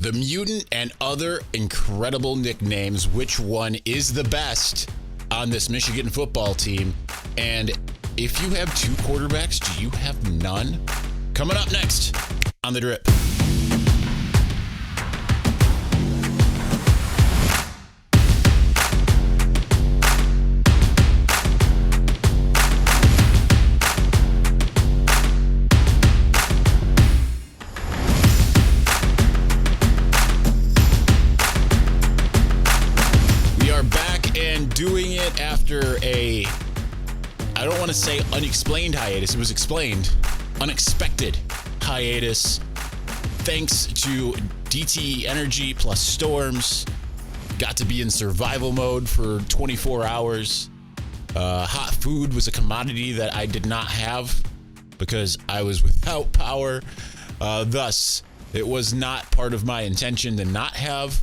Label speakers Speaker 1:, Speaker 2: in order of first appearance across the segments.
Speaker 1: The Mutant and other incredible nicknames. Which one is the best on this Michigan football team? And if you have two quarterbacks, do you have none? Coming up next on The Drip. Doing it after I don't want to say unexplained hiatus. It was explained. Unexpected hiatus. Thanks to DTE Energy plus Storms. Got to be in survival mode for 24 hours. Hot food was a commodity that I did not have because I was without power. Thus, it was not part of my intention to not have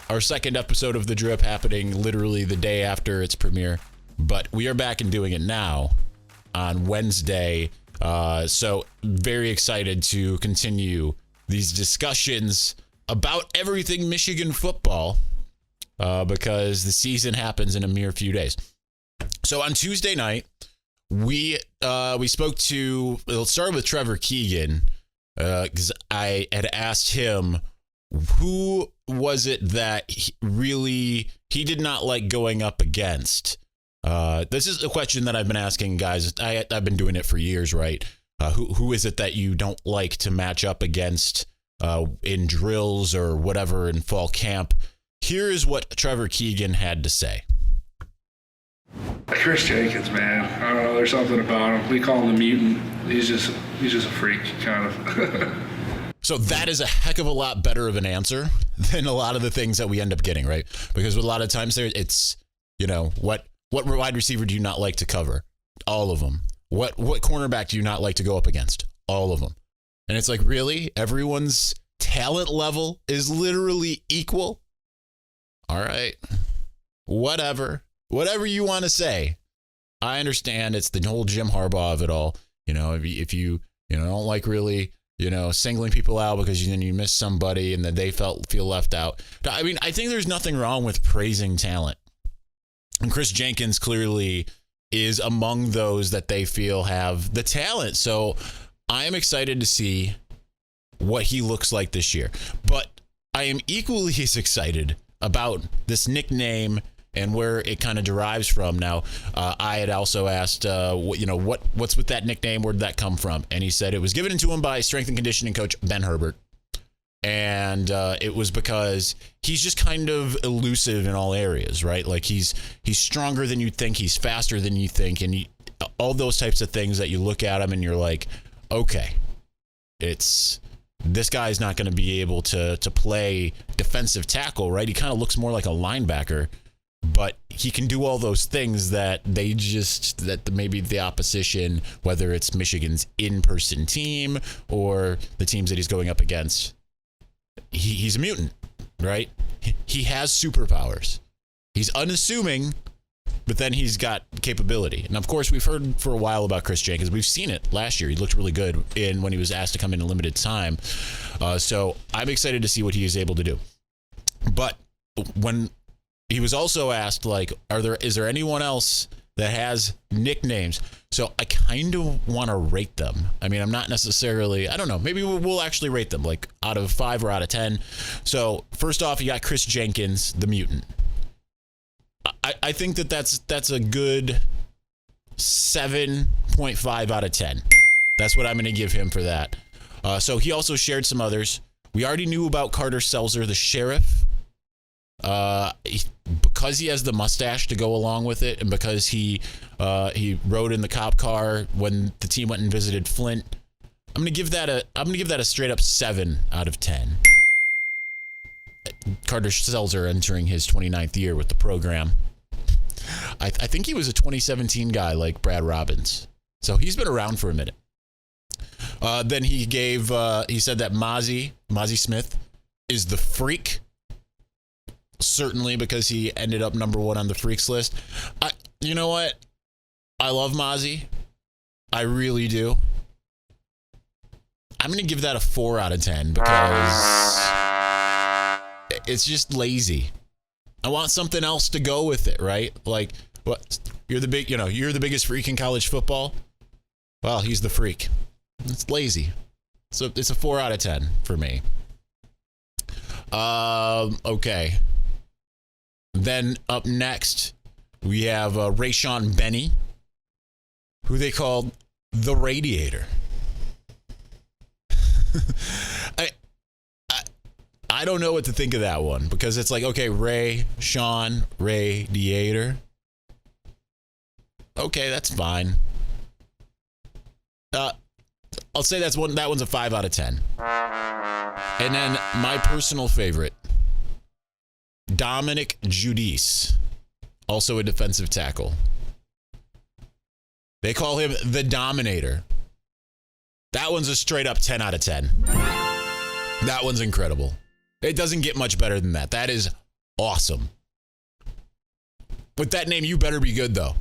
Speaker 1: our second episode of The Drip happening literally the day after its premiere. But we are back and doing it now on Wednesday. So very excited to continue these discussions about everything Michigan football because the season happens in a mere few days. So on Tuesday night, we spoke to, let's start with Trevor Keegan because I had asked him who was it that he did not like going up against. This is a question that I've been asking guys. I've been doing it for years, right? Who is it that you don't like to match up against in drills or whatever in fall camp? Here is what Trevor Keegan had to say.
Speaker 2: Kris Jenkins, man. I don't know. There's something about him. We call him the Mutant. He's just a freak, kind of.
Speaker 1: So that is a heck of a lot better of an answer than a lot of the things that we end up getting, right? Because a lot of times it's, what wide receiver do you not like to cover? All of them. What cornerback do you not like to go up against? All of them. And it's like, really? Everyone's talent level is literally equal? All right. Whatever you want to say. I understand it's the whole Jim Harbaugh of it all. If you don't like really, singling people out because then you miss somebody and then they feel left out. I mean, I think there's nothing wrong with praising talent. And Kris Jenkins clearly is among those that they feel have the talent. So I am excited to see what he looks like this year. But I am equally as excited about this nickname and where it kind of derives from. Now, I had also asked, what's with that nickname? Where did that come from? And he said it was given to him by strength and conditioning coach Ben Herbert. And it was because he's just kind of elusive in all areas, right? Like he's stronger than you think. He's faster than you think. And all those types of things that you look at him and you're like, okay, this guy's not going to be able to play defensive tackle, right? He kind of looks more like a linebacker. But he can do all those things that maybe the opposition, whether it's Michigan's in-person team or the teams that he's going up against, he's a mutant, right? He has superpowers. He's unassuming, but then he's got capability. And of course, we've heard for a while about Kris Jenkins. We've seen it last year. He looked really good when he was asked to come in a limited time. So I'm excited to see what he is able to do. But when he was also asked, is there anyone else that has nicknames? So I kind of want to rate them. I mean, I'm not necessarily, I don't know, maybe we'll actually rate them like out of 5 or out of 10. So first off, you got Kris Jenkins, the Mutant. I think that's a good 7.5 out of 10. That's what I'm going to give him for that. So he also shared some others. We already knew about Carter Selzer, the sheriff. Because he has the mustache to go along with it, and because he rode in the cop car when the team went and visited Flint, I'm gonna give that a straight up 7 out of 10. Carter Selzer entering his 29th year with the program. I think he was a 2017 guy like Brad Robbins, so he's been around for a minute. Then he said that Mozzie Smith is the freak. Certainly because he ended up number 1 on the freaks list. You know what? I love Mozzie. I really do. I'm going to give that a 4 out of 10 because it's just lazy. I want something else to go with it, right? Like, what? You're the biggest freak in college football. Well, he's the freak. It's lazy. So it's a 4 out of 10 for me. Okay. Then up next, we have Raeshawn Benny, who they called the Radiator. I don't know what to think of that one, because it's like, okay, Raeshawn Radiator. Okay, that's fine. I'll say that one's a 5 out of 10. And then my personal favorite, Dominic Giudice, also a defensive tackle. They call him the Dominator. That one's a straight up 10 out of 10. That one's incredible. It doesn't get much better than that. That is awesome. With that name, you better be good, though.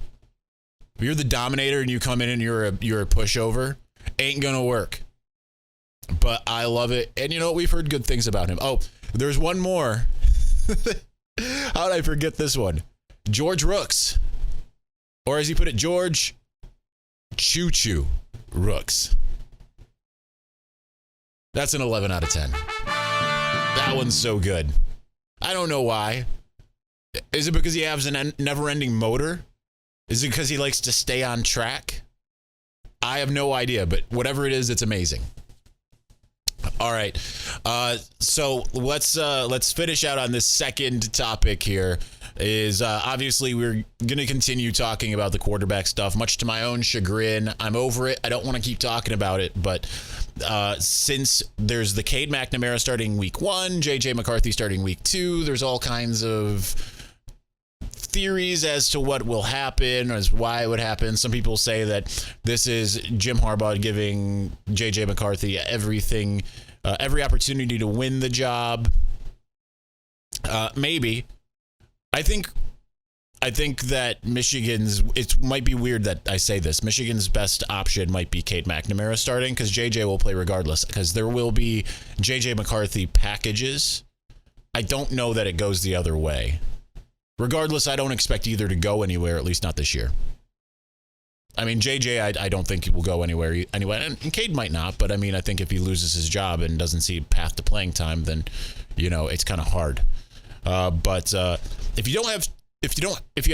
Speaker 1: If you're the Dominator and you come in and you're a pushover, ain't gonna work. But I love it. And you know what? We've heard good things about him. Oh, there's one more. How did I forget this one? George Rooks. Or as he put it, George Choo Choo Rooks. That's an 11 out of 10. That one's so good. I don't know why. Is it because he has a never-ending motor? Is it because he likes to stay on track? I have no idea, but whatever it is, it's amazing. All right. So let's finish out on this second topic here. Is obviously we're going to continue talking about the quarterback stuff, much to my own chagrin. I'm over it. I don't want to keep talking about it, but since there's the Caden McNamara starting week 1, JJ McCarthy starting week 2, there's all kinds of theories as to what will happen, as why it would happen. Some people say that this is Jim Harbaugh giving JJ McCarthy everything, every opportunity to win the job. Maybe. I think that it might be weird that I say this. Michigan's best option might be Caden McNamara starting, because JJ will play regardless, because there will be JJ McCarthy packages. I don't know that it goes the other way. Regardless, I don't expect either to go anywhere, at least not this year. I mean, JJ, I don't think he will go anywhere anyway, and Cade might not, but I mean, I think if he loses his job and doesn't see a path to playing time, then, it's kind of hard. But if you have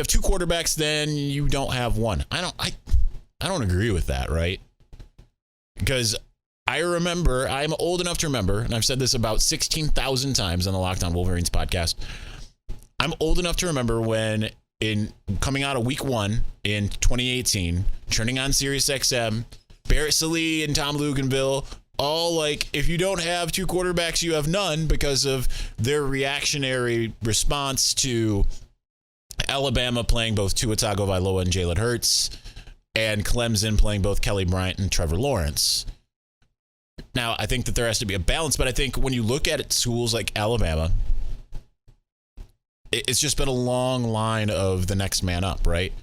Speaker 1: 2 quarterbacks, then you don't have one. I don't agree with that, right? Because I'm old enough to remember, and I've said this about 16,000 times on the Locked On Wolverines podcast. I'm old enough to remember when, in coming out of week 1 in 2018, turning on Sirius XM, Barrett Sallee and Tom Luganville, all like, if you don't have 2 quarterbacks, you have none, because of their reactionary response to Alabama playing both Tua Tagovailoa and Jalen Hurts, and Clemson playing both Kelly Bryant and Trevor Lawrence. Now, I think that there has to be a balance, but I think when you look at schools like Alabama, it's just been a long line of the next man up, right?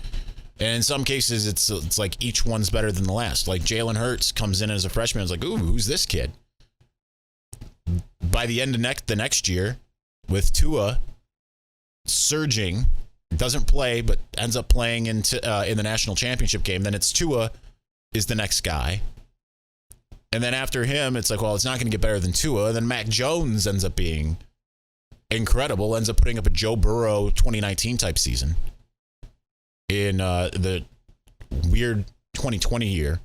Speaker 1: And in some cases, it's like each one's better than the last. Like Jalen Hurts comes in as a freshman, it's like, ooh, who's this kid? By the end of the next year, with Tua surging, doesn't play, but ends up playing in the national championship game, then it's Tua is the next guy. And then after him, it's like, well, it's not going to get better than Tua. Then Mac Jones ends up being incredible, ends up putting up a Joe Burrow 2019 type season in the weird 2020 year.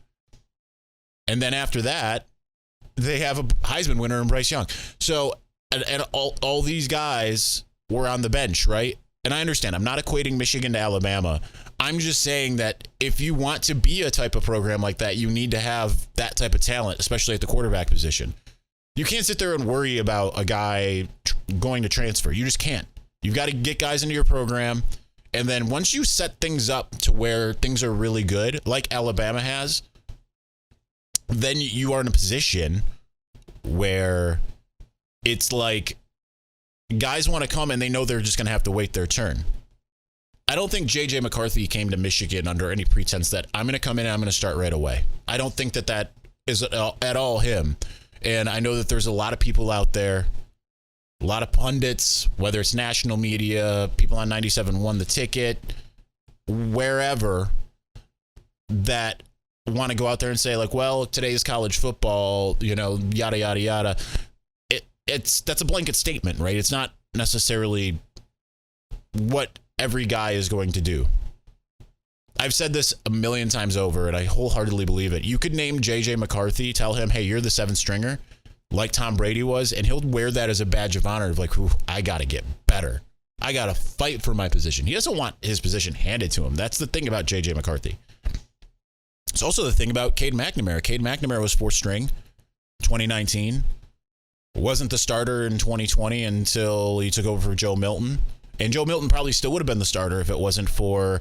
Speaker 1: And then after that, they have a Heisman winner in Bryce Young. So, and all these guys were on the bench, right? And I understand, I'm not equating Michigan to Alabama. I'm just saying that if you want to be a type of program like that, you need to have that type of talent, especially at the quarterback position. You can't sit there and worry about a guy going to transfer. You just can't. You've got to get guys into your program. And then once you set things up to where things are really good, like Alabama has, then you are in a position where it's like guys want to come and they know they're just going to have to wait their turn. I don't think JJ McCarthy came to Michigan under any pretense that I'm going to come in and I'm going to start right away. I don't think that is at all him. And I know that there's a lot of people out there a lot of pundits, whether it's national media, people on 97.1 The Ticket, wherever, that want to go out there and say, like, well, today's college football, yada, yada, yada. That's a blanket statement, right? It's not necessarily what every guy is going to do. I've said this a million times over, and I wholeheartedly believe it. You could name J.J. McCarthy, tell him, hey, you're the seventh stringer, like Tom Brady was, and he'll wear that as a badge of honor of like, I got to get better. I got to fight for my position. He doesn't want his position handed to him. That's the thing about J.J. McCarthy. It's also the thing about Caden Mcnamara. Caden McNamara was fourth string 2019. Wasn't the starter in 2020 until he took over for Joe Milton. And Joe Milton probably still would have been the starter if it wasn't for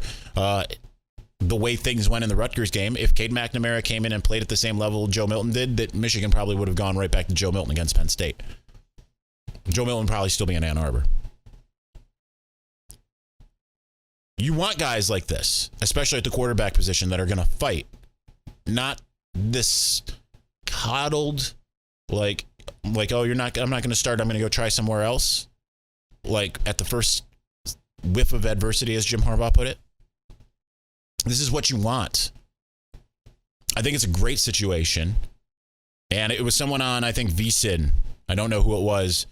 Speaker 1: the way things went in the Rutgers game. If Caden McNamara came in and played at the same level Joe Milton did, that Michigan probably would have gone right back to Joe Milton against Penn State. Joe Milton probably still be in Ann Arbor. You want guys like this, especially at the quarterback position, that are going to fight. Not this coddled, like, oh, I'm not going to start. I'm going to go try somewhere else. Like at the first whiff of adversity, as Jim Harbaugh put it. This is what you want. I think it's a great situation. And it was someone on, I think, VSiN. I don't know who it was.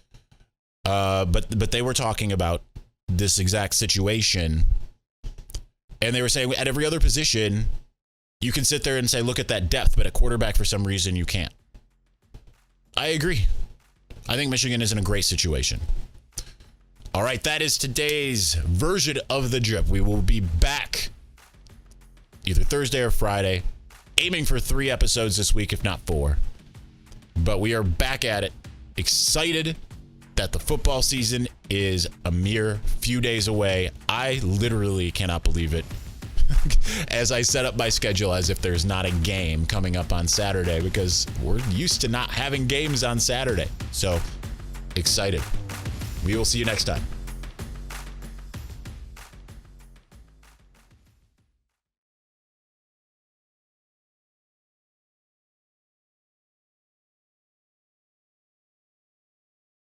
Speaker 1: But they were talking about this exact situation. And they were saying at every other position, you can sit there and say, look at that depth, but at quarterback, for some reason, you can't. I agree. I think Michigan is in a great situation. All right, that is today's version of The Drip. We will be back either Thursday or Friday, aiming for 3 episodes this week, if not 4. But we are back at it, excited that the football season is a mere few days away. I literally cannot believe it as I set up my schedule as if there's not a game coming up on Saturday, because we're used to not having games on Saturday. So excited. We will see you next time.